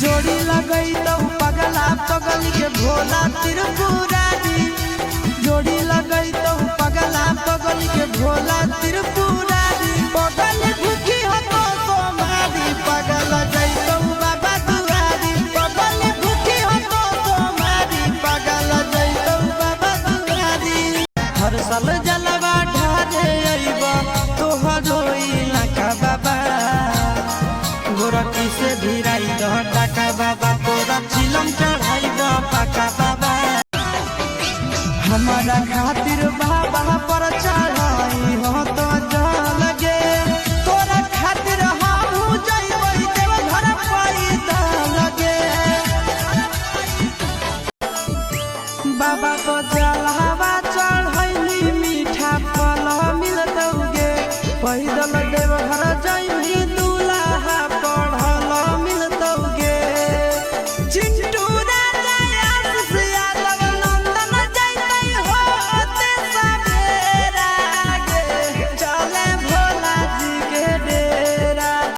जोड़ी लगई तो पगला पगल के भोला त्रिपुरारी। जोड़ी लगई तो पगला पगल के भोला त्रिपुरारी। पगल भूखी हो तो सोमारी पगल जई तो बाबा दुआरी। पगल भूखी हो तो सोमारी पगल जई तो बाबा दुआरी। हर साल जलवा ढारे अइबा तोहर होइला का बाबा। गोरखी से भिराई दह टाका बाबा तोरा चिलम चढ़ाई दह पाका बाबा। हमारा खातिर बाबा पर चढ़ाई हो तो